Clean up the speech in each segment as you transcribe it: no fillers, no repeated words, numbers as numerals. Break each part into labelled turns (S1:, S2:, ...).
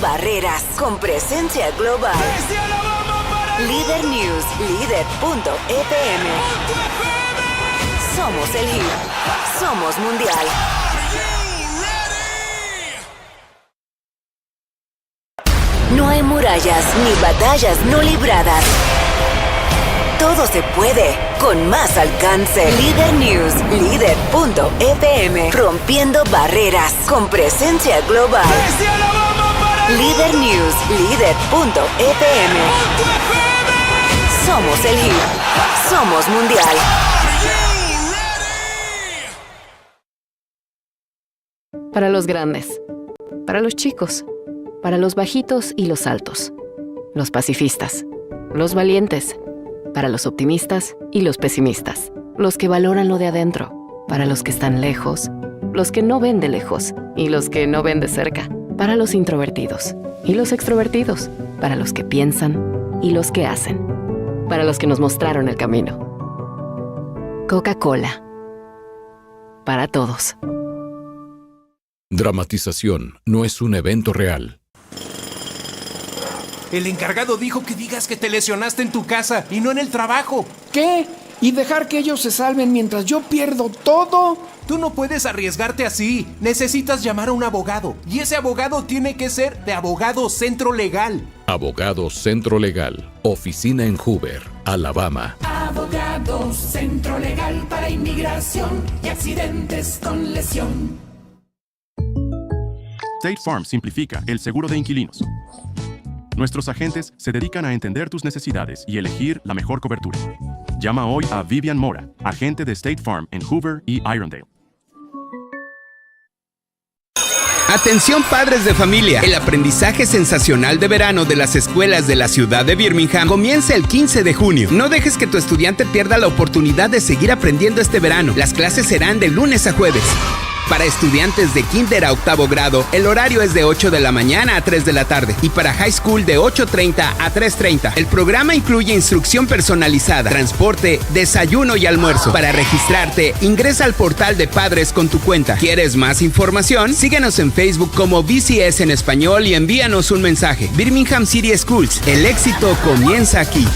S1: barreras con presencia global. Líder News, líder.fm. Somos el hit. Somos mundial. No hay murallas ni batallas no libradas. Todo se puede con más alcance. Líder News, líder.fm. Rompiendo barreras con presencia global. Líder News, líder.fm. Somos el hit. Somos mundial.
S2: Para los grandes, para los chicos, para los bajitos y los altos, los pacifistas, los valientes, para los optimistas y los pesimistas, los que valoran lo de adentro, para los que están lejos, los que no ven de lejos y los que no ven de cerca, para los introvertidos y los extrovertidos, para los que piensan y los que hacen, para los que nos mostraron el camino. Coca-Cola. Para todos.
S3: Dramatización no es un evento real.
S4: El encargado dijo que digas que te lesionaste en tu casa y no en el trabajo.
S5: ¿Qué? ¿Y dejar que ellos se salven mientras yo pierdo todo?
S4: Tú no puedes arriesgarte así. Necesitas llamar a un abogado. Y ese abogado tiene que ser de Abogado Centro Legal.
S3: Abogado Centro Legal. Oficina en Hoover, Alabama.
S6: Abogado Centro Legal para inmigración y accidentes con lesión.
S7: State Farm simplifica el seguro de inquilinos. Nuestros agentes se dedican a entender tus necesidades y elegir la mejor cobertura. Llama hoy a Vivian Mora, agente de State Farm en Hoover y Irondale.
S8: Atención padres de familia, el aprendizaje sensacional de verano de las escuelas de la ciudad de Birmingham comienza el 15 de junio. No dejes que tu estudiante pierda la oportunidad de seguir aprendiendo este verano. Las clases serán de lunes a jueves. Para estudiantes de kinder a octavo grado, el horario es de 8 de la mañana a 3 de la tarde y para high school de 8:30 a 3:30. El programa incluye instrucción personalizada, transporte, desayuno y almuerzo. Para registrarte, ingresa al portal de padres con tu cuenta. ¿Quieres más información? Síguenos en Facebook como BCS en español y envíanos un mensaje. Birmingham City Schools, el éxito comienza aquí.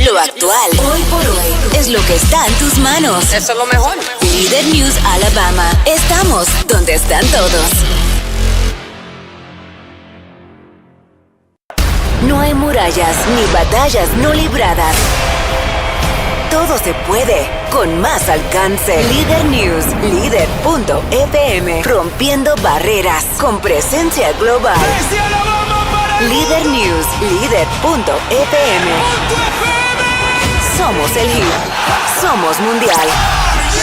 S1: Lo actual, hoy por hoy, es lo que está en tus manos.
S9: Eso es lo mejor.
S1: Líder News Alabama. Estamos donde están todos. No hay murallas ni batallas no libradas. Todo se puede con más alcance. Líder News, líder.fm. Rompiendo barreras con presencia global. Líder News, líder.fm. Somos el hit. Somos mundial.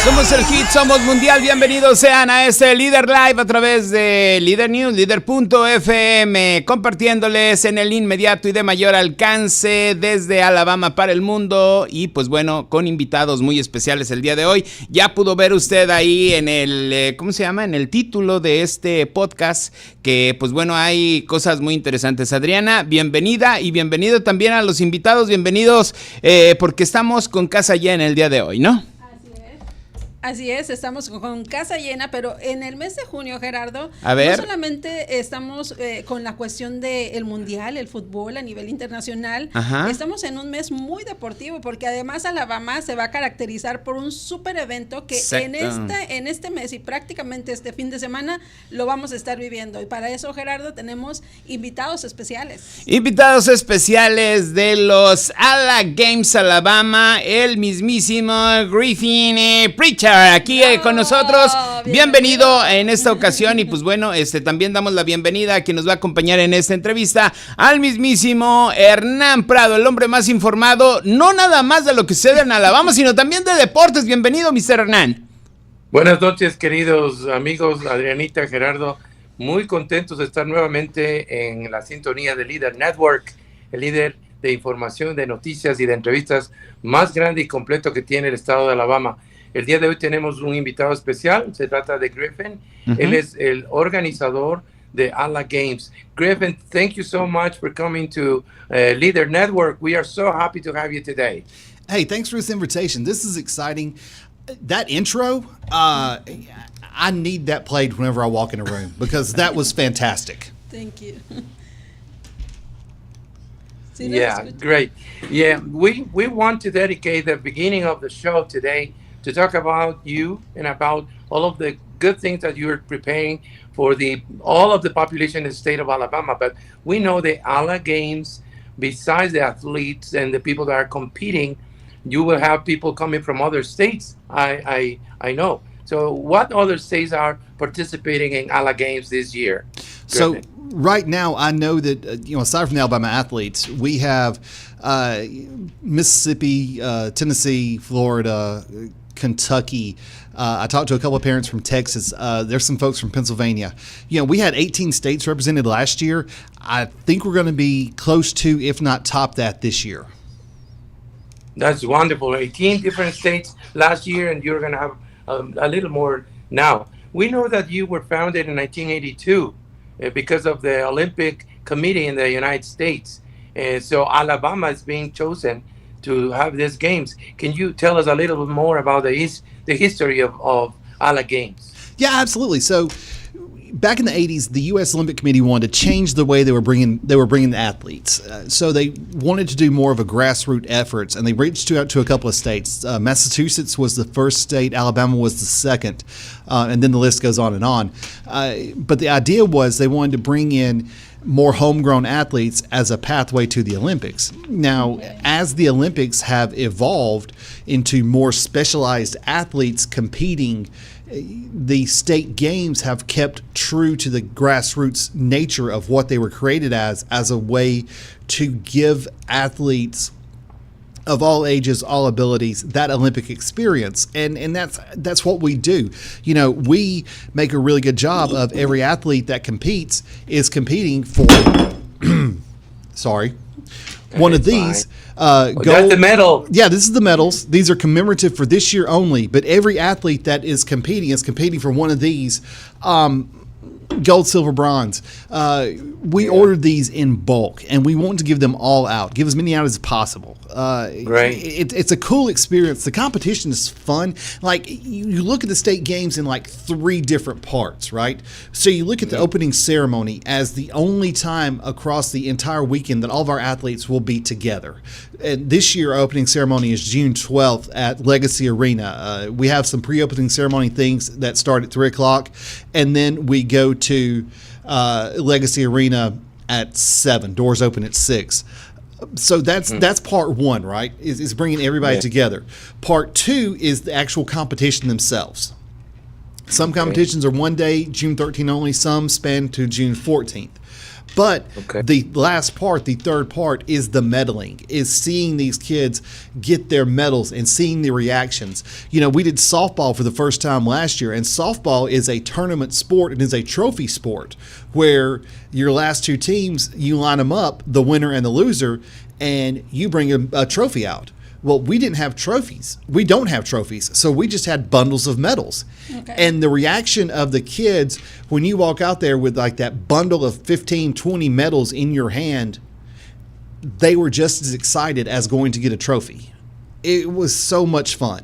S10: Somos el hit, somos mundial. Bienvenidos sean a este Líder Live a través de Líder News, líder.fm, compartiéndoles en el inmediato y de mayor alcance desde Alabama para el mundo. Y pues bueno, con invitados muy especiales el día de hoy. Ya pudo ver usted ahí en el, ¿cómo se llama? En el título de este podcast que pues bueno, hay cosas muy interesantes. Adriana, bienvenida y bienvenido también a los invitados. Bienvenidos porque estamos con casa llena el día de hoy, ¿no?
S11: Así es, estamos con casa llena, pero en el mes de junio, Gerardo,
S10: no
S11: solamente estamos con la cuestión del mundial, el fútbol a nivel internacional.
S10: Ajá.
S11: Estamos en un mes muy deportivo, porque además Alabama se va a caracterizar por un súper evento que en este mes y prácticamente este fin de semana lo vamos a estar viviendo. Y para eso, Gerardo, tenemos invitados especiales.
S10: Invitados especiales de los Ala Games Alabama, el mismísimo Griffin Preacher. Aquí con nosotros, bienvenido en esta ocasión y pues bueno, también damos la bienvenida a quien nos va a acompañar en esta entrevista, al mismísimo Hernán Prado, el hombre más informado, no nada más de lo que sucede en Alabama, sino también de deportes. Bienvenido, Mr. Hernán.
S12: Buenas noches, queridos amigos, Adrianita, Gerardo, muy contentos de estar nuevamente en la sintonía de Líder Network, el líder de información, de noticias y de entrevistas más grande y completo que tiene el estado de Alabama. El día de hoy tenemos un invitado especial, se trata de Griffin. Él es el organizador de Ala Games. Griffin, thank you so much for coming to Leader Network. We are so happy to have you today.
S13: Hey, thanks for this invitation. This is exciting. That intro,
S9: I need that played whenever I walk in a room because that was fantastic.
S11: Thank you.
S12: Yeah, great. Yeah, we want to dedicate the beginning of the show today to talk about you and about all of the good things that you're preparing for all of the population in the state of Alabama. But we know the ALA Games, besides the athletes and the people that are competing, you will have people coming from other states. I know. So what other states are participating in ALA Games this year?
S9: So right now, I know that, aside from the Alabama athletes, we have Mississippi, Tennessee, Florida, Kentucky. I talked to a couple of parents from Texas. There's some folks from Pennsylvania. We had 18 states represented last year. I think we're going to be close to, if not top that, this year.
S12: That's wonderful. 18 different states last year, and you're going to have a little more now. We know that you were founded in 1982 because of the Olympic Committee in the United States. So Alabama is being chosen to have these games. Can you tell us a little bit more about the history of ALA Games?
S9: Yeah, absolutely. So back in the 80s, the U.S. Olympic Committee wanted to change the way they were bringing the athletes. So they wanted to do more of a grassroots efforts, and they reached out to a couple of states. Massachusetts was the first state, Alabama was the second, and then the list goes on and on. But the idea was they wanted to bring in more homegrown athletes as a pathway to the Olympics. Now, as the Olympics have evolved into more specialized athletes competing, the state games have kept true to the grassroots nature of what they were created as a way to give athletes of all ages, all abilities, that Olympic experience. And that's what we do. We make a really good job of every athlete that competes is competing for one of these gold.
S12: That's the medal.
S9: Yeah, this is the medals. These are commemorative for this year only, but every athlete that is competing for one of these gold, silver, bronze. We ordered these in bulk, and we want to give them all out. Give as many out as possible.
S12: Right.
S9: It's a cool experience. The competition is fun. Like, you look at the state games in like 3 different parts, right? So you look at the opening ceremony as the only time across the entire weekend that all of our athletes will be together. And this year, our opening ceremony is June 12th at Legacy Arena. We have some pre-opening ceremony things that start at 3 o'clock, and then we go to Legacy Arena at 7. Doors open at 6. So that's part 1, right? Is bringing everybody together. Part 2 is the actual competition themselves. Some competitions are one day, June 13th only. Some span to June 14th. But the last part, the third part, is the medaling, is seeing these kids get their medals and seeing the reactions. We did softball for the first time last year, and softball is a tournament sport and is a trophy sport where your last 2 teams, you line them up, the winner and the loser, and you bring a trophy out. Well, we didn't have trophies. We don't have trophies. So we just had bundles of medals. Okay. And the reaction of the kids when you walk out there with like that bundle of 15, 20 medals in your hand, they were just as excited as going to get a trophy. It was so much fun.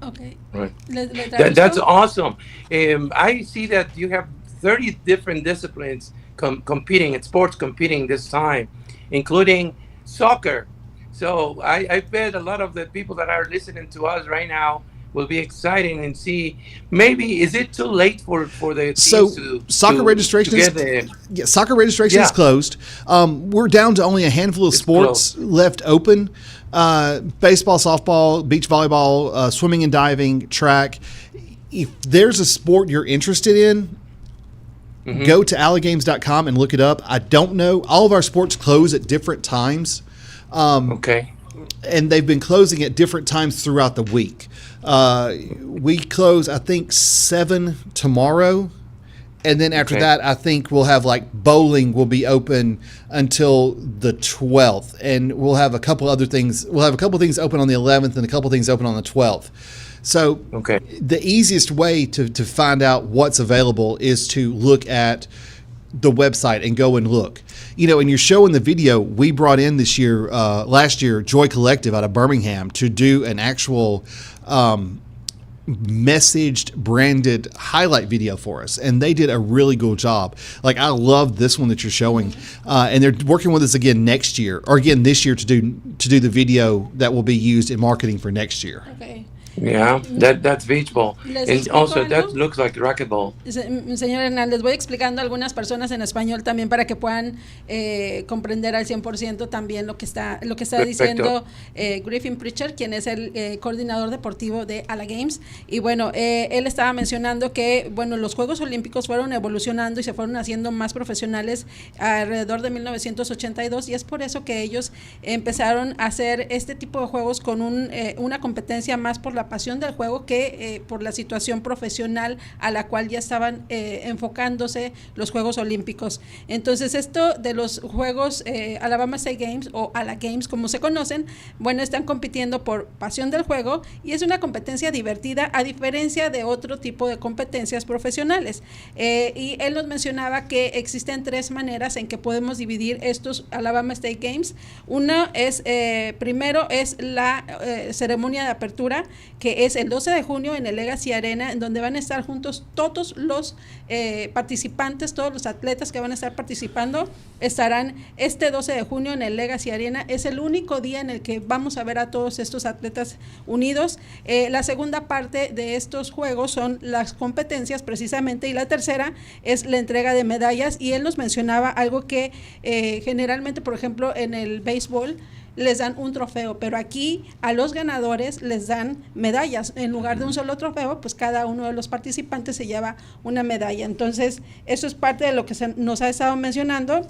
S11: Okay.
S12: Right. That's awesome. I see that you have 30 different disciplines competing, sports competing this time, including soccer. So I bet a lot of the people that are listening to us right now will be excited and see, maybe, is it too late for the teams
S9: soccer registration is closed. We're down to only a handful of sports left open. Baseball, softball, beach volleyball, swimming and diving, track. If there's a sport you're interested in, go to alagames.com and look it up. I don't know. All of our sports close at different times. And they've been closing at different times throughout the week. We close, I think, 7 tomorrow. And then after that, I think we'll have like bowling will be open until the 12th. And we'll have a couple other things. We'll have a couple things open on the 11th and a couple things open on the 12th. So the easiest way to find out what's available is to look at the website and go and look. And you're showing the video, we brought in last year, Joy Collective out of Birmingham to do an actual messaged branded highlight video for us, and they did a really good job. Like, I love this one that you're showing, and they're working with us again next year, or again this year, to do the video that will be used in marketing for next year.
S11: Okay.
S12: Yeah, that's beach ball. And also that looks like racquetball.
S11: Señor Hernández, voy explicando a algunas personas en español también para que puedan comprender al 100% también lo que está diciendo Griffin Pritchard, quien es el coordinador deportivo de Ala Games. Y bueno, él estaba mencionando que bueno, los Juegos Olímpicos fueron evolucionando y se fueron haciendo más profesionales alrededor de 1982, y es por eso que ellos empezaron a hacer este tipo de juegos con una competencia más por la pasión del juego que por la situación profesional a la cual ya estaban enfocándose los Juegos Olímpicos. Entonces, esto de los Juegos Alabama State Games o Ala Games, como se conocen, bueno, están compitiendo por pasión del juego, y es una competencia divertida a diferencia de otro tipo de competencias profesionales. Y él nos mencionaba que existen 3 maneras en que podemos dividir estos Alabama State Games. Una es, primero es la ceremonia de apertura, que es el 12 de junio en el Legacy Arena, en donde van a estar juntos todos los participantes, todos los atletas que van a estar participando, estarán este 12 de junio en el Legacy Arena. Es el único día en el que vamos a ver a todos estos atletas unidos. La segunda parte de estos juegos son las competencias precisamente, y la tercera es la entrega de medallas, y él nos mencionaba algo que generalmente, por ejemplo, en el béisbol les dan un trofeo, pero aquí a los ganadores les dan medallas. En lugar de un solo trofeo, pues cada uno de los participantes se lleva una medalla. Entonces, eso es parte de lo que nos ha estado mencionando.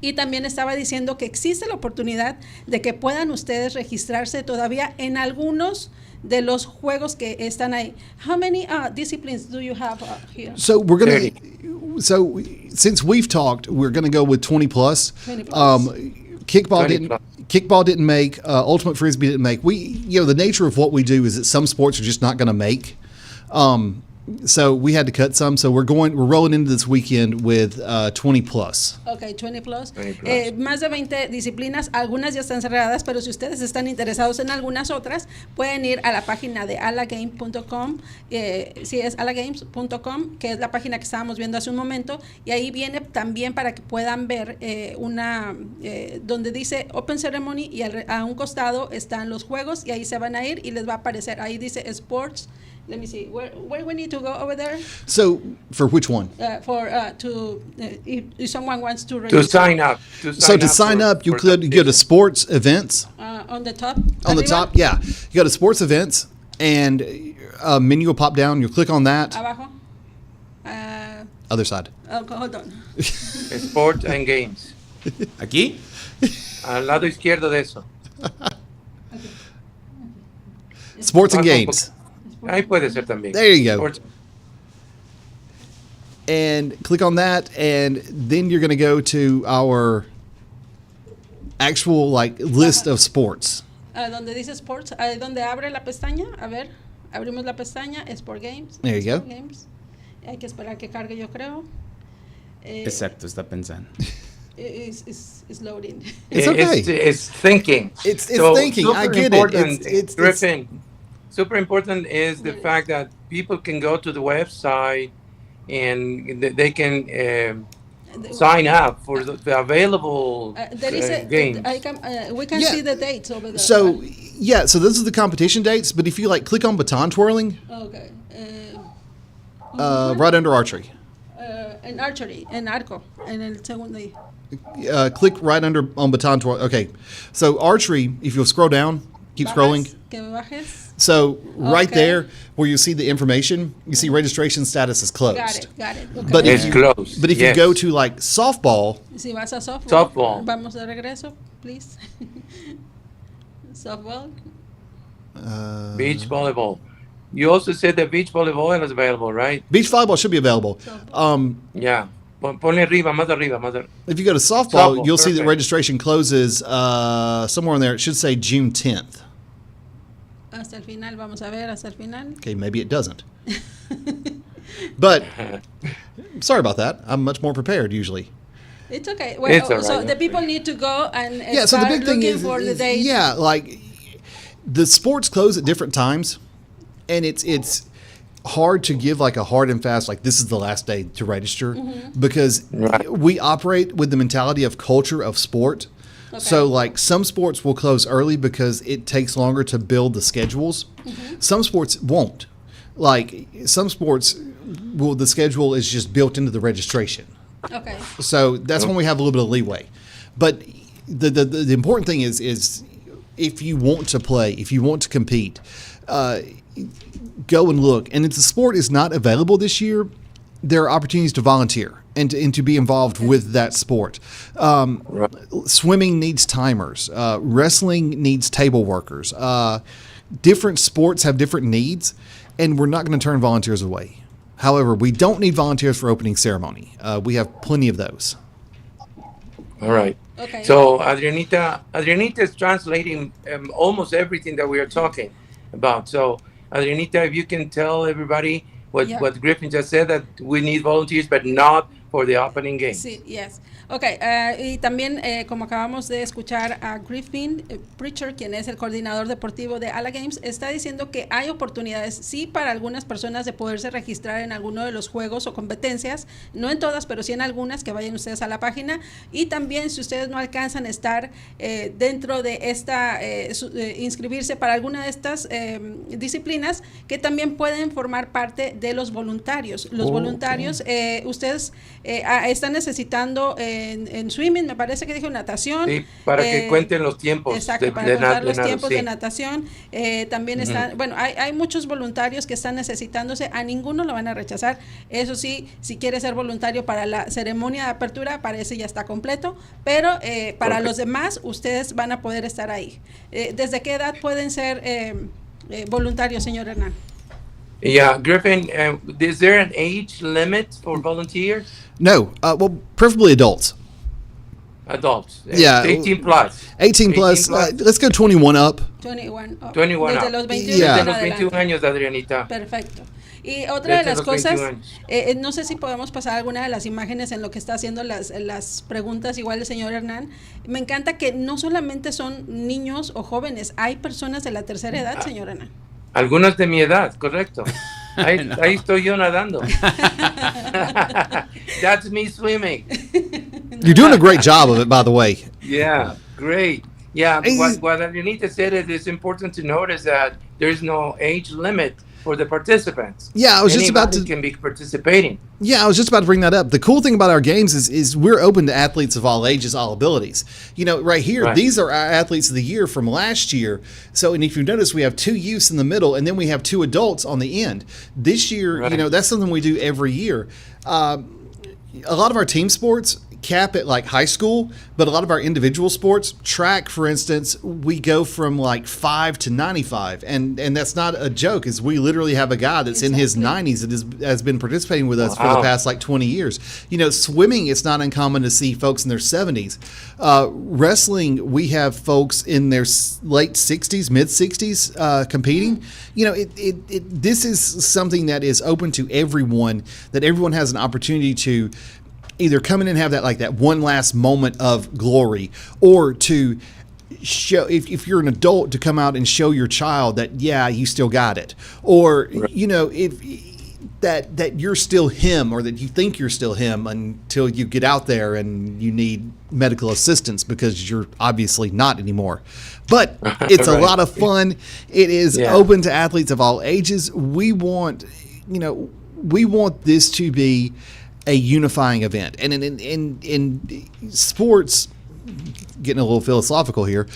S11: Y también estaba diciendo que existe la oportunidad de que puedan ustedes registrarse todavía en algunos de los juegos que están ahí. How many disciplines do you have here?
S9: So we're gonna. So since we've talked, we're gonna go with 20 plus. 20 plus. Kickball didn't make. Ultimate Frisbee didn't make. The nature of what we do is that some sports are just not going to make. So we had to cut some. So we're rolling into this weekend with 20 plus.
S11: Okay, 20 plus. Más de 20 disciplinas, algunas ya están cerradas, pero si ustedes están interesados en algunas otras, pueden ir a la página de alagame.com, si es alagames.com, que es la página que estábamos viendo hace un momento, y ahí viene también para que puedan ver donde dice Open Ceremony, y a un costado están los juegos, y ahí se van a ir y les va a aparecer, ahí dice Sports. Let me see. Where we need to go over there?
S9: So, for which one?
S11: If someone wants to register.
S12: To sign up.
S9: To sign up, you go to sports events.
S11: On the top.
S9: On the top, yeah. You go to sports events, and a menu will pop down. You'll click on that.
S11: Abajo.
S9: Other side.
S11: Hold on.
S12: Sports and Games.
S10: ¿Aquí?
S12: Al lado izquierdo de eso.
S9: Sports and Games.
S12: Ahí puede ser también.
S9: There you go. And click on that, and then you're going to go to our actual list of sports.
S11: Donde dice Sports, donde abre la pestaña, a ver, abrimos la pestaña, Sport Games.
S9: There you go.
S11: Games. Hay que esperar que cargue, yo creo.
S10: Exacto, está pensando.
S11: It's loading.
S9: It's okay.
S12: It's thinking.
S9: It's thinking. I get it. It's
S12: Griffin. Super important is the fact that people can go to the website and they can sign up for the available games.
S11: We can see the dates over there.
S9: So, so those are the competition dates, but if you click on baton twirling,
S11: okay.
S9: Right under archery.
S11: En archery, en arco, en el segundo.
S9: Click right on baton twirling. Okay, so archery, if you'll scroll down, keep scrolling.
S11: Que bajes.
S9: So right there where you see the information, you see registration status is closed.
S11: Got it. Okay.
S9: But
S12: it's closed.
S9: But if you go to softball.
S11: Si vas a softball. Vamos de regreso, please. Softball.
S12: Beach volleyball. You also said that beach volleyball is available, right?
S9: Beach volleyball should be available.
S12: Yeah. Ponle arriba, más arriba.
S9: If you go to softball, you'll see that registration closes somewhere in there. It should say June 10th.
S11: Hasta el final, vamos a ver, hasta el final.
S9: Okay, maybe it doesn't. But, sorry about that. I'm much more prepared usually.
S11: It's okay. Well,
S12: it's all right.
S11: So the people need to go and
S9: so the big thing
S11: looking for the date.
S9: Yeah, the sports close at different times. and it's hard to give like a hard and fast, like this is the last day to register, because we operate with the mentality of culture of sport. Okay. So like some sports will close early because it takes longer to build the schedules. Some sports won't. Like some sports, the schedule is just built into the registration. Okay. So that's when we have a little bit of leeway. But the important thing is if you want to play, if you want to compete, go and look. And if the sport is not available this year, there are opportunities to volunteer and to be involved with that sport. Swimming needs timers. Wrestling needs table workers. Different sports have different needs, and we're not going to turn volunteers away. However, we don't need volunteers for opening ceremony. We have plenty of those.
S12: All right. Okay. So Adrianita is translating almost everything that we are talking about. So Adrianita, if you can tell everybody what Griffin just said, that we need volunteers, but not for the opening game.
S11: Sí, yes. Okay, y también como acabamos de escuchar a Griffin Preacher, quien es el coordinador deportivo de Ala Games, está diciendo que hay oportunidades, sí, para algunas personas de poderse registrar en alguno de los juegos o competencias, no en todas, pero sí en algunas, que vayan ustedes a la página, y también si ustedes no alcanzan a estar dentro de esta, inscribirse para alguna de estas disciplinas, que también pueden formar parte de los voluntarios. Los voluntarios, ustedes están necesitando en swimming, me parece que dijo natación. Sí,
S12: para que cuenten los tiempos.
S11: Exacto, para contar los tiempos de natación. También están, bueno, hay muchos voluntarios que están necesitándose, a ninguno lo van a rechazar. Eso sí, si quiere ser voluntario para la ceremonia de apertura, parece ya está completo, pero para los demás, ustedes van a poder estar ahí. ¿Desde qué edad pueden ser voluntarios, señor Hernán?
S12: Yeah, Griffin, is there an age limit for volunteers?
S9: No, well, preferably adults.
S12: Adults.
S9: Yeah.
S12: 18 plus.
S9: 18 plus. Let's go 21 up.
S11: 21 up.
S12: 21
S11: Desde
S12: up.
S11: los 21
S12: Desde los 21 años, Adrianita.
S11: Perfecto. Y otra de las cosas, no sé si podemos pasar alguna de las imágenes en lo que está haciendo las preguntas, igual el señor Hernán. Me encanta que no solamente son niños o jóvenes, hay personas de la tercera edad, señor Hernán.
S12: Algunos de mi edad, correcto. Ahí estoy yo nadando. That's me swimming.
S9: You're doing a great job of it, by the way.
S12: Yeah, great. Yeah, what Adrianita said, it is important to notice that there's no age limit for the participants.
S9: Yeah, I was just about to
S12: can be participating.
S9: Yeah, I was just about to bring that up. The cool thing about our games is we're open to athletes of all ages, all abilities. You know, right here, these are our athletes of the year from last year. So, and if you notice, we have 2 youths in the middle, and then we have 2 adults on the end. This year, you know, that's something we do every year. A lot of our team sports cap at like high school, but a lot of our individual sports, track for instance, we go from like 5 to 95, and that's not a joke, is we literally have a guy that's in his 90s that has been participating with us for the past like 20 years. You know, swimming, it's not uncommon to see folks in their 70s. Wrestling, we have folks in their late 60s, mid 60s competing. You know, this is something that is open to everyone, that everyone has an opportunity to either come in and have that one last moment of glory, or to show, if you're an adult, to come out and show your child that, yeah, you still got it. Or, you know, if that you're still him, or that you think you're still him until you get out there and you need medical assistance, because you're obviously not anymore. But it's a lot of fun. It is open to athletes of all ages. We want this to be a unifying event. And in sports, getting a little philosophical here,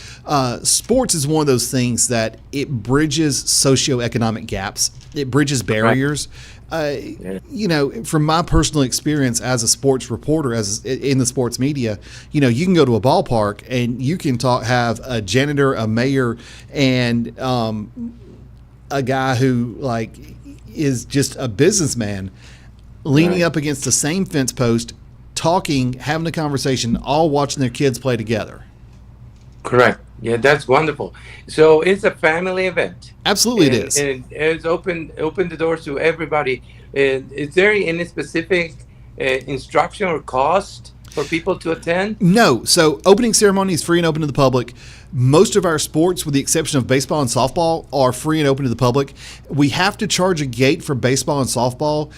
S9: sports is one of those things that it bridges socioeconomic gaps. It bridges barriers. You know, from my personal experience as a sports reporter, as in the sports media, you know, you can go to a ballpark and you can have a janitor, a mayor, and a guy who like is just a businessman leaning up against the same fence post, talking, having a conversation, all watching their kids play together.
S12: Correct. Yeah, that's wonderful. So it's a family event.
S9: Absolutely, it is.
S12: And it's open the doors to everybody. Is there any specific instruction or cost for people to attend?
S9: No. So opening ceremony is free and open to the public. Most of our sports, with the exception of baseball and softball, are free and open to the public. We have to charge a gate for baseball and softball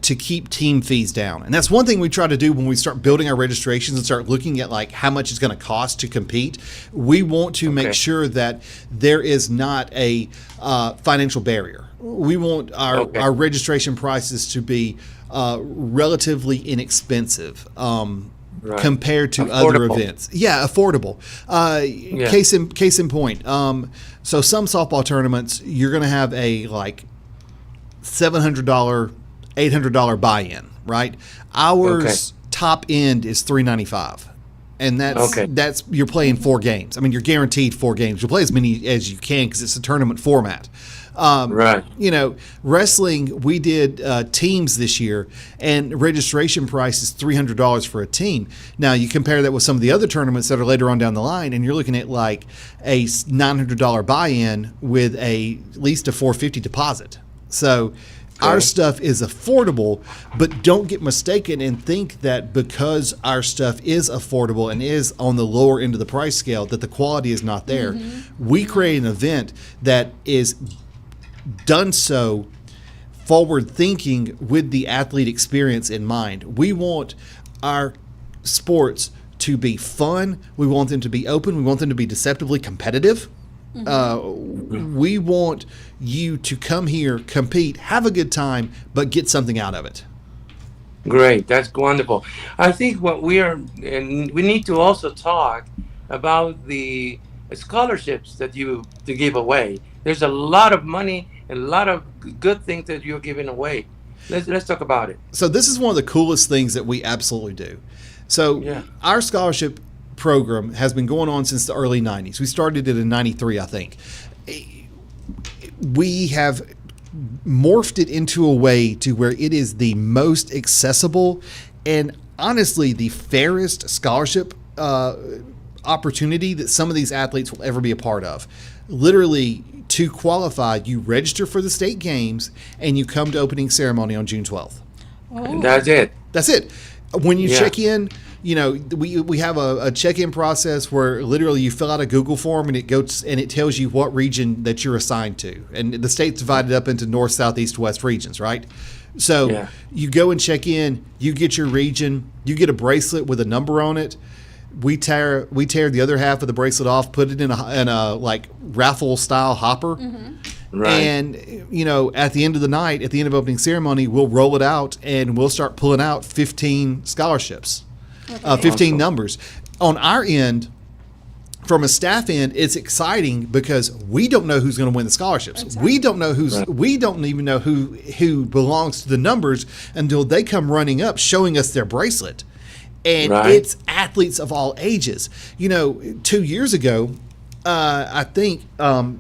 S9: to keep team fees down. And that's one thing we try to do when we start building our registrations and start looking at like how much it's going to cost to compete. We want to make sure that there is not a financial barrier. We want our registration prices to be relatively inexpensive. Compared to other events. Yeah, affordable. Case in point. So some softball tournaments, you're going to have a like $700, $800 buy-in, right? Ours top end is $395. And that's you're playing 4 games. I mean, you're guaranteed 4 games. You'll play as many as you can because it's a tournament format.
S12: Right.
S9: You know, wrestling, we did teams this year, and registration price is $300 for a team. Now, you compare that with some of the other tournaments that are later on down the line, and you're looking at like a $900 buy-in with at least a $450 deposit. So our stuff is affordable, but don't get mistaken and think that because our stuff is affordable and is on the lower end of the price scale, that the quality is not there. Mm-hmm. We create an event that is done so forward thinking with the athlete experience in mind. We want our sports to be fun. We want them to be open. We want them to be deceptively competitive. We want you to come here, compete, have a good time, but get something out of it.
S12: Great. That's wonderful. I think what and we need to also talk about the scholarships that you to give away. There's a lot of money and a lot of good things that you're giving away. Let's talk about it.
S9: So this is one of the coolest things that we absolutely do. So our scholarship program has been going on since the early 90s. We started it in 93, I think. We have morphed it into a way to where it is the most accessible and honestly the fairest scholarship opportunity that some of these athletes will ever be a part of. Literally, to qualify, you register for the state games and you come to opening ceremony on June 12th.
S12: And that's it.
S9: That's it. When you check in, you know, we have a check-in process where literally you fill out a Google form and it goes and it tells you what region that you're assigned to. And the state's divided up into north, south, east, west regions, right? So you go and check in, you get your region, you get a bracelet with a number on it. We tear the other half of the bracelet off, put it in a like raffle style hopper. Mm-hmm. Right. And, you know, at the end of the night, at the end of opening ceremony, we'll roll it out and we'll start pulling out 15 scholarships, 15 numbers. On our end, from a staff end, it's exciting because we don't know who's going to win the scholarships. Exactly. We don't know we don't even know who belongs to the numbers until they come running up showing us their bracelet. And it's athletes of all ages. You know, 2 years ago, I think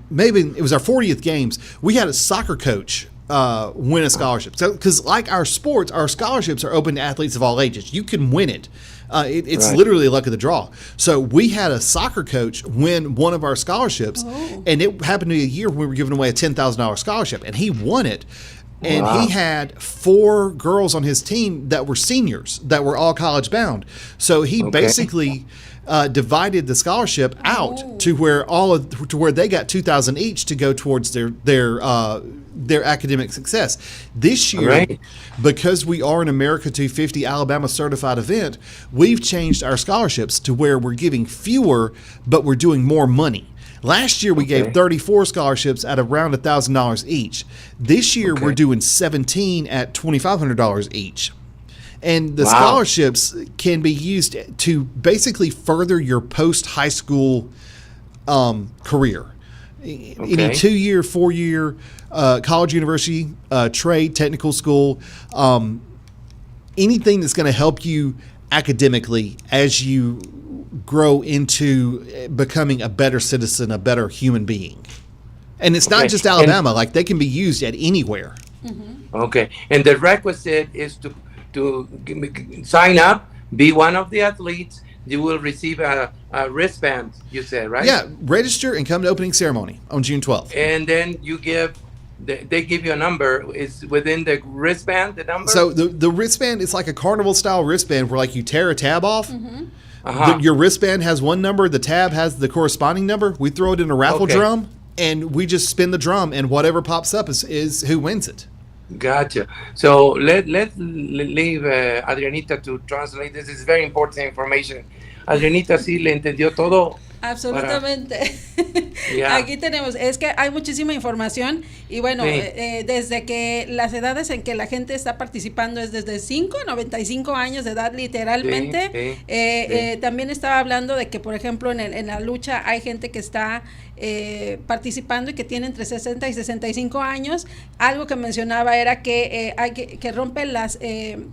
S9: maybe it was our 40th games, we had a soccer coach win a scholarship. So, because like our sports, our scholarships are open to athletes of all ages. You can win it. It's literally luck of the draw. So we had a soccer coach win one of our scholarships, and it happened to be a year when we were giving away a $10,000 scholarship, and he won it. And he had 4 girls on his team that were seniors that were all college bound. So he basically divided the scholarship out to where they got $2,000 each to go towards their academic success. This year, because we are an America 250 Alabama certified event, we've changed our scholarships to where we're giving fewer, but we're doing more money. Last year, we gave 34 scholarships at around $1,000 each. This year, we're doing 17 at $2,500 each. And the scholarships can be used to basically further your post-high school career. Any 2-year, 4-year, college, university, trade, technical school, anything that's going to help you academically as you grow into becoming a better citizen, a better human being. And it's not just Alabama, like they can be used at anywhere.
S11: Mm-hmm.
S12: Okay. And the requisite is to sign up, be one of the athletes. You will receive a wristband, you said, right?
S9: Yeah, register and come to opening ceremony on June 12th.
S12: And then you give they give you a number. Is within the wristband, the number?
S9: So the wristband is like a carnival style wristband where like you tear a tab off. Your wristband has one number, the tab has the corresponding number. We throw it in a raffle drum, and we just spin the drum, and whatever pops up is who wins it.
S12: Gotcha. So let's leave Adrianita to translate. This is very important information. Adrianita sí le entendió todo.
S11: Absolutamente. Aquí tenemos, es que hay muchísima información y bueno, desde que las edades en que la gente está participando es desde 5 a 95 años de edad literalmente. También estaba hablando de que por ejemplo en la lucha hay gente que está participando y que tiene entre 60 y 65 años. Algo que mencionaba era que hay que rompe las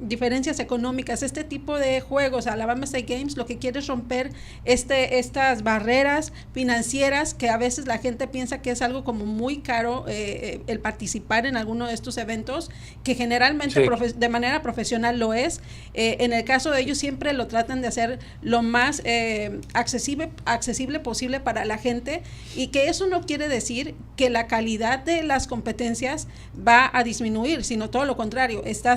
S11: diferencias económicas. Este tipo de juegos, Alabama State Games, lo que quiere es romper estas barreras financieras que a veces la gente piensa que es algo como muy caro el participar en alguno de estos eventos, que generalmente de manera profesional lo es. En el caso de ellos siempre lo tratan de hacer lo más accesible posible para la gente, y que eso no quiere decir que la calidad de las competencias va a disminuir, sino todo lo contrario, está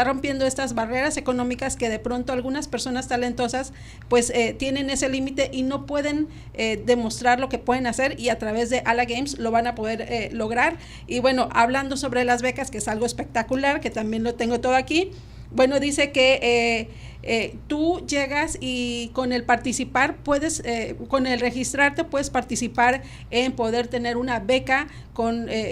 S11: rompiendo estas barreras económicas que de pronto algunas personas talentosas pues tienen ese límite y no pueden demostrar lo que pueden hacer, y a través de Ala Games lo van a poder lograr. Y bueno, hablando sobre las becas, que es algo espectacular, que también lo tengo todo aquí. Bueno, dice que tú llegas y con el participar puedes, con el registrarte puedes participar en poder tener una beca,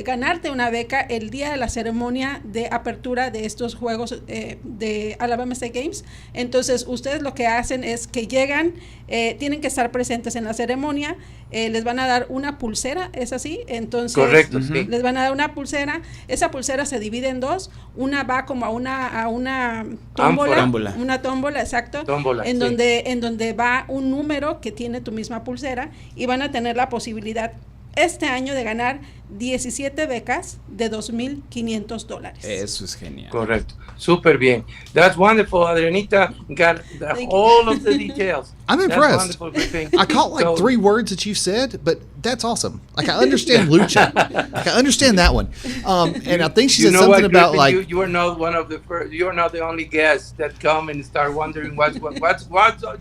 S11: ganarte una beca el día de la ceremonia de apertura de estos juegos de Alabama State Games. Entonces ustedes lo que hacen es que llegan, tienen que estar presentes en la ceremonia, les van a dar una pulsera, ¿es así? Entonces
S12: correcto, sí.
S11: Les van a dar una pulsera, esa pulsera se divide en dos, una va como a una tómbola, una tómbola, exacto, en donde va un número que tiene tu misma pulsera, y van a tener la posibilidad este año de ganar 17 becas de $2,500.
S10: Eso es genial.
S12: Correcto. Súper bien. That's wonderful. Adrianita got all of the details.
S9: I'm impressed. I caught like 3 words that you said, but that's awesome. Like, I understand lucha. Like, I understand that one. And I think she said something about
S12: Griffin, you are not one of the first. You are not the only guests that come and start wondering what's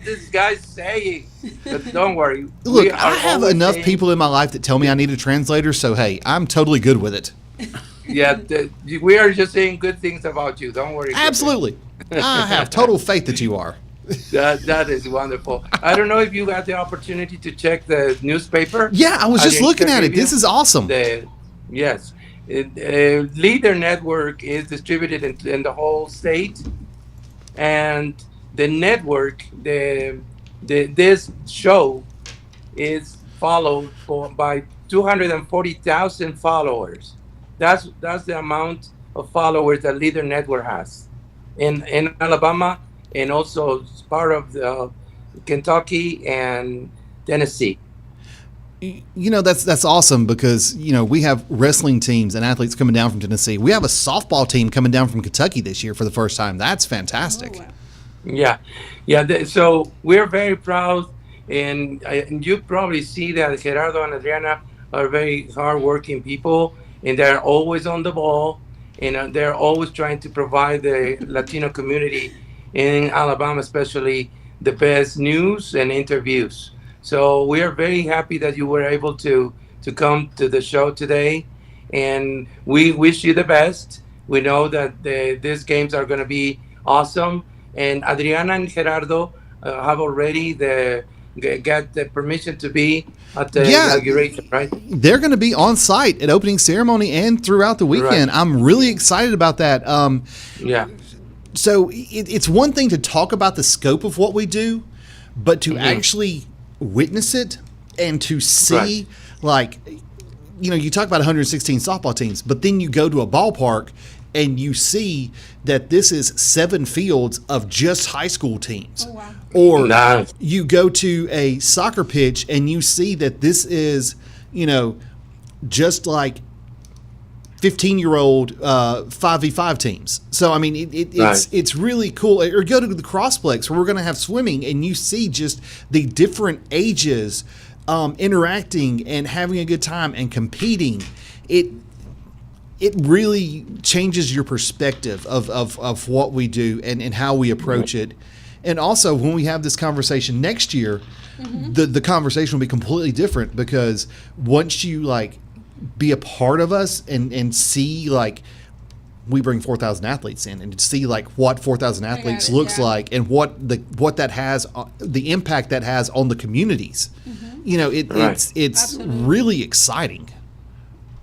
S12: this guy saying. But don't worry.
S9: Look, I have enough people in my life that tell me I need a translator, so hey, I'm totally good with it.
S12: Yeah, we are just saying good things about you. Don't worry.
S9: Absolutely. I have total faith that you are.
S12: That is wonderful. I don't know if you got the opportunity to check the newspaper.
S9: Yeah, I was just looking at it. This is awesome.
S12: Yes. Leader Network is distributed in the whole state. And the network, this show is followed by 240,000 followers. That's the amount of followers that Leader Network has in Alabama, and also part of the Kentucky and Tennessee.
S9: You know, that's awesome, because you know we have wrestling teams and athletes coming down from Tennessee. We have a softball team coming down from Kentucky this year for the first time. That's fantastic.
S11: Oh, wow.
S12: Yeah. So we're very proud, and you probably see that Gerardo and Adriana are very hardworking people, and they're always on the ball, and they're always trying to provide the Latino community in Alabama, especially, the best news and interviews. So we are very happy that you were able to come to the show today, and we wish you the best. We know that these games are going to be awesome, and Adriana and Gerardo have already got the permission to be at the inauguration, right?
S9: They're going to be on site at opening ceremony and throughout the weekend. Right. I'm really excited about that. So it's one thing to talk about the scope of what we do, but to actually witness it and to see, like, you know, you talk about 116 softball teams, but then you go to a ballpark and you see that this is 7 fields of just high school teams.
S11: Oh, wow.
S9: Or you go to a soccer pitch and you see that this is, you know, just like 15-year-old 5v5 teams. So, I mean, it's really cool. Or go to the Crossplex where we're going to have swimming, and you see just the different ages interacting and having a good time and competing. it really changes your perspective of what we do and how we approach it. And also, when we have this conversation next year, the conversation will be completely different, because once you like be a part of us and see like we bring 4,000 athletes in, and to see like what 4,000 athletes looks like, and what that has, the impact that has on the communities. It's really exciting.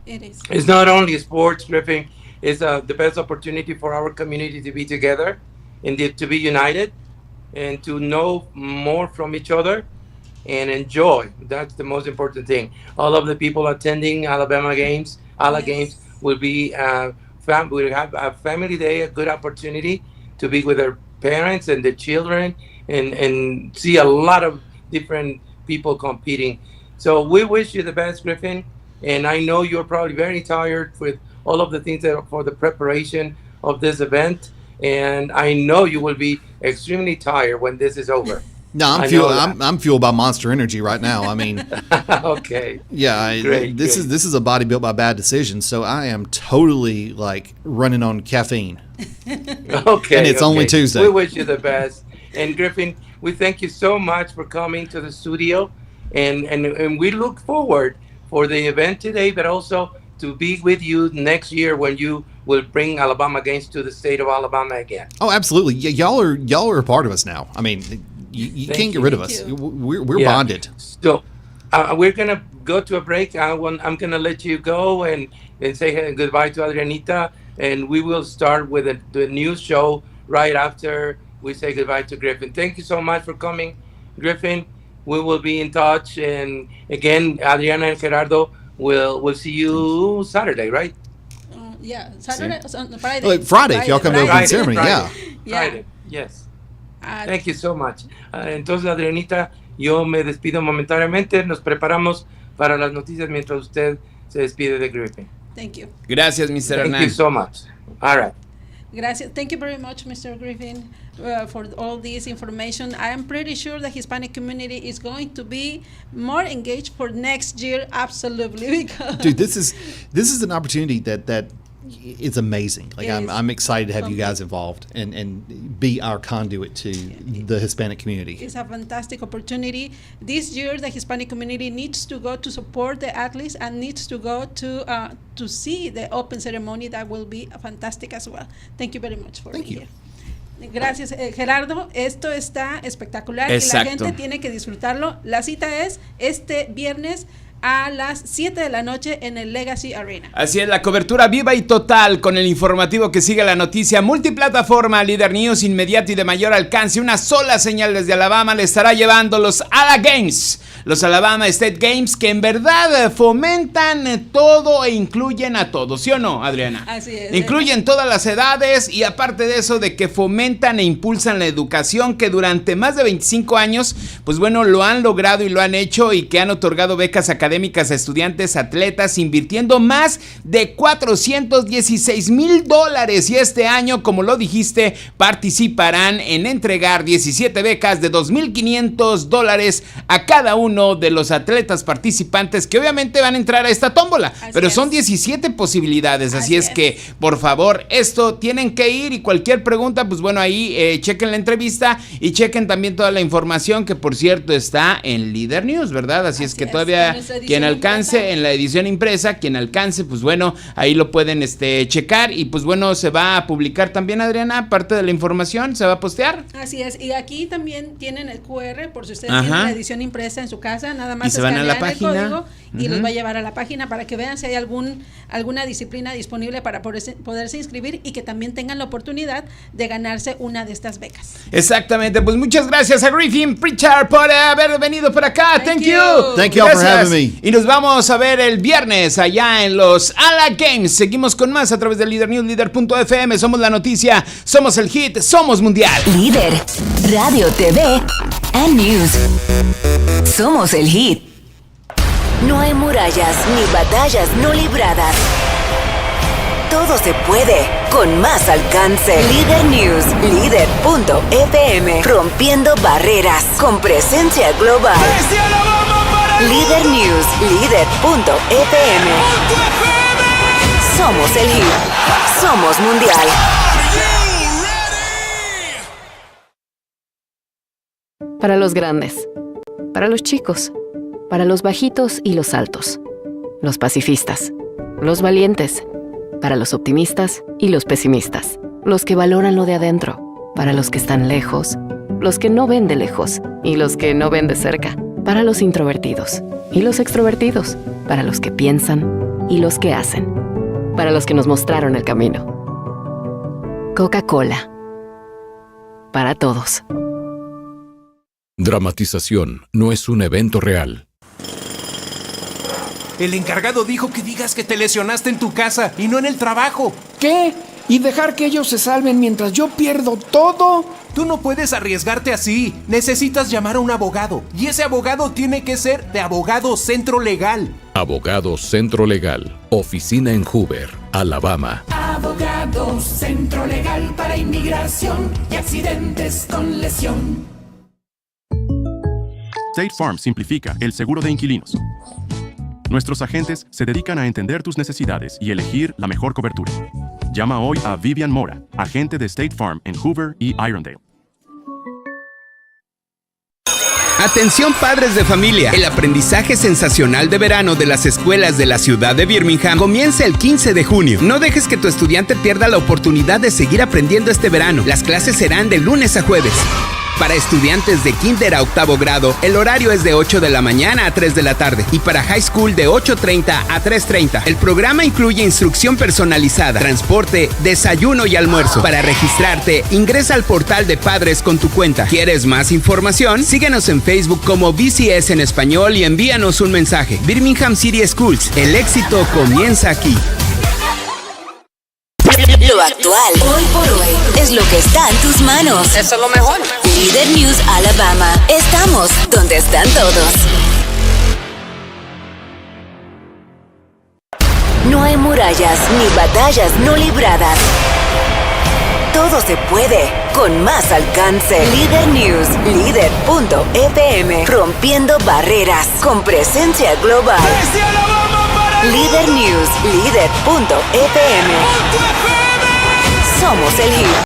S11: It is.
S12: It's not only sports, Griffin. It's the best opportunity for our community to be together and to be united and to know more from each other and enjoy. That's the most important thing. All of the people attending Alabama games, games, will be will have a family day, a good opportunity to be with their parents and their children and see a lot of different people competing. So we wish you the best, Griffin. And I know you're probably very tired with all of the things for the preparation of this event. And I know you will be extremely tired when this is over.
S9: No, I'm fueled by Monster Energy right now. I mean,
S12: okay.
S9: Yeah, this is a body built by bad decisions. So I am totally like running on caffeine.
S12: Okay.
S9: And it's only Tuesday.
S12: We wish you the best. And Griffin, we thank you so much for coming to the studio, and we look forward for the event today, but also to be with you next year when you will bring Alabama games to the state of Alabama again.
S9: Oh, absolutely. Yeah, y'all are a part of us now. I mean, you can't get rid of us. We're bonded.
S12: So we're gonna go to a break. I'm gonna let you go and say goodbye to Adrianita, and we will start with the news show right after we say goodbye to Griffin. Thank you so much for coming, Griffin. We will be in touch, and again, Adriana and Gerardo will see you Saturday, right?
S11: Saturday, Friday.
S9: Well, Friday, if y'all come to the open ceremony,
S12: Friday, yes. Thank you so much. Entonces, Adrianita, yo me despido momentáneamente. Nos preparamos para las noticias mientras usted se despide de Griffin.
S11: Thank you.
S10: Gracias, Mr. Hernán.
S12: Thank you so much. All right.
S11: Gracias. Thank you very much, Mr. Griffin, for all this information. I am pretty sure the Hispanic community is going to be more engaged for next year. Absolutely.
S9: Dude, this is an opportunity that it's amazing. Like I'm excited to have you guys involved and be our conduit to the Hispanic community.
S11: It's a fantastic opportunity. This year, the Hispanic community needs to go to support the athletes and needs to go to see the open ceremony. That will be fantastic as well. Thank you very much for being here. Gracias, Gerardo. Esto está espectacular.
S10: Exacto.
S11: Y la gente tiene que disfrutarlo. La cita es este viernes a las 7 de la noche en el Legacy Arena.
S10: Así es, la cobertura viva y total con el informativo que sigue la noticia. Multiplataforma, Líder News, inmediato y de mayor alcance. Una sola señal desde Alabama le estará llevando los ALA Games, los Alabama State Games, que en verdad fomentan todo e incluyen a todos, ¿sí o no, Adriana?
S11: Así es.
S10: Incluyen todas las edades y aparte de eso, de que fomentan e impulsan la educación, que durante más de 25 años, pues bueno, lo han logrado y lo han hecho, y que han otorgado becas académicas a estudiantes, atletas, invirtiendo más de $416,000, y este año, como lo dijiste, participarán en entregar 17 becas de $2,500 a cada uno de los atletas participantes, que obviamente van a entrar a esta tómbola, pero son 17 posibilidades, así es que, por favor, esto tienen que ir, y cualquier pregunta, pues bueno, ahí chequen la entrevista y chequen también toda la información, que por cierto está en Líder News, ¿verdad? Así es que todavía quien alcance en la edición impresa, quien alcance, pues bueno, ahí lo pueden checar, y pues bueno, se va a publicar también, Adriana, parte de la información, se va a postear.
S11: Así es, y aquí también tienen el QR, por si ustedes tienen la edición impresa en su casa, nada más
S10: y se van a la página
S11: el código y los va a llevar a la página para que vean si hay alguna disciplina disponible para poderse inscribir, y que también tengan la oportunidad de ganarse una de estas becas.
S10: Exactamente, pues muchas gracias a Griffin Pritchard por haber venido por acá. Thank you.
S9: Thank you all for having me.
S10: Y nos vamos a ver el viernes allá en los ALA Games. Seguimos con más a través de Líder News, Líder.fm. Somos la noticia, somos el hit, somos mundial.
S1: Líder, radio, TV and news. Somos el hit. No hay murallas ni batallas no libradas. Todo se puede con más alcance. Líder News, Líder.fm. Rompiendo barreras con presencia global. Líder News, Líder.fm. Somos el hit. Somos mundial.
S2: Para los grandes, para los chicos, para los bajitos y los altos, los pacifistas, los valientes, para los optimistas y los pesimistas, los que valoran lo de adentro, para los que están lejos, los que no ven de lejos y los que no ven de cerca, para los introvertidos y los extrovertidos, para los que piensan y los que hacen, para los que nos mostraron el camino. Coca-Cola. Para todos.
S3: Dramatización no es un evento real.
S4: El encargado dijo que digas que te lesionaste en tu casa y no en el trabajo.
S5: ¿Qué? ¿Y dejar que ellos se salven mientras yo pierdo todo?
S4: Tú no puedes arriesgarte así. Necesitas llamar a un abogado. Y ese abogado tiene que ser de Abogado Centro Legal.
S3: Abogado Centro Legal. Oficina en Hoover, Alabama.
S6: Abogado Centro Legal para inmigración y accidentes con lesión.
S7: State Farm simplifica el seguro de inquilinos. Nuestros agentes se dedican a entender tus necesidades y elegir la mejor cobertura. Llama hoy a Vivian Mora, agente de State Farm en Hoover y Irondale.
S8: Atención padres de familia, el aprendizaje sensacional de verano de las escuelas de la ciudad de Birmingham comienza el 15 de junio. No dejes que tu estudiante pierda la oportunidad de seguir aprendiendo este verano. Las clases serán de lunes a jueves. Para estudiantes de kinder a octavo grado, el horario es de 8 de la mañana a 3 de la tarde y para high school de 8:30 a 3:30. El programa incluye instrucción personalizada, transporte, desayuno y almuerzo. Para registrarte, ingresa al portal de padres con tu cuenta. ¿Quieres más información? Síguenos en Facebook como BCS en español y envíanos un mensaje. Birmingham City Schools, el éxito comienza aquí.
S1: Lo actual, hoy por hoy, es lo que está en tus manos.
S13: Eso es lo mejor.
S1: Líder News Alabama. Estamos donde están todos. No hay murallas ni batallas no libradas. Todo se puede con más alcance. Líder News, líder.fm. Rompiendo barreras con presencia global. Líder News, líder.fm. Somos el hit.